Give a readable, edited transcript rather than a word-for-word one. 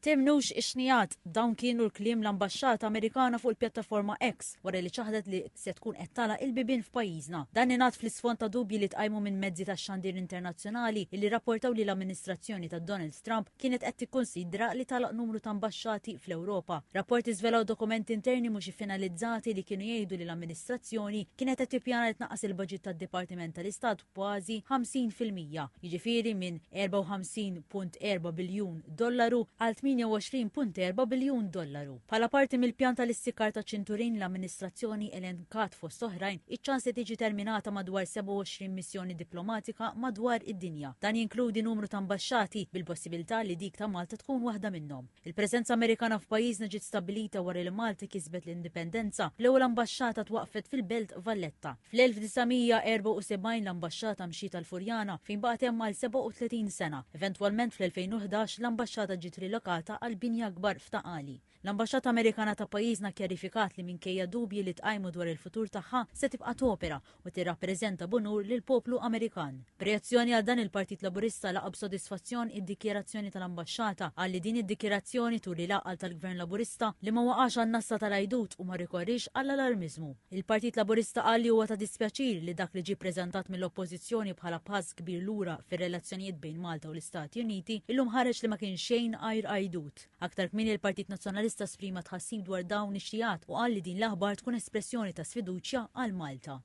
Timnux ixnijat dawn kienu l-kliem l-ambasċata Amerikana fuq il-pjattaforma X wara li ċaħdet li se tkun qed tagħlaq il-bibien f'pajjiżna. Dan ingħad fl-isfond ta' dubji li tqajmu minn mezzi tax-xandir internazzjonali li rapportaw li l-amministrazzjoni ta' Donald Trump kienet qed tikkunsidra li tagħlaq numru ta' ambasċati fl-Ewropa. Rapporti żvelaw dokumenti interni mhux iffinalizzati li kienu jgħidu li l-amministrazzjoni kienet qed tippjana li tnaqqas il-baġit tad-Dipartiment tal-Istat kważi 50%, jiġifieri minn 54.4 biljun dollaru għal 28.4 biljun dollaru. Bħala parti mill-pjan tal-istikar ta' ċinturin l-amministrazzjoni elenkat fost oħrajn iċ-ċans li tiġi terminata madwar 27 missjoni diplomatika madwar id-dinja. Dan jinkludi numru ta' ambasċati bil-possibilità li dik ta' Malta tkun waħda minnhom. Il-preżenza Amerikana f'pajjiżna ġiet stabilita wara li Malta kisbet l-indipendenza l-ewwel ambasċata twaqfet fil-Belt Valletta. Fl-1974 l-ambasċata mxiet l-Furjana fejn baqgħet hemm għal 37 sena. Eventwalment fl-2011 l-ambasċata ġiet rilokata għal binja kbar f'Taqali. L-Ambaxxata Amerikana ta' pajjiżna kjarifikat li minkejja dubji li tqajmu dwar il-futur tagħha se tibqa' topera u tirrappreżenta b'unur lil poplu Amerikan. B'reazzjoni għal dan il-Partit Laburista laqab b'sodisfazzjon id-dikjerazzjoni tal-Ambaxxata għalli din id-dikjerazzjoni turi laqal tal-Gvern Laburista li ma waqax għan-nassa tal-għajdut u ma rikorrix għall-alarmiżmu. Il-Partit Laburista qal li huwa ta' dispjaċir li dak li ġie ppreżentat mill-Oppożizzjoni bħala pass kbir lura fir-relazzjonijiet bejn Malta u l-Istati Uniti illum ħareġ li ma kien xejn għajr għajdut. Aktar kmieni il-Partit Nazzjonalista sprima tħassib dwar dawn ix-xijat u qal li din l-aħbar tkun espressjoni ta' sfiduċja għal Malta.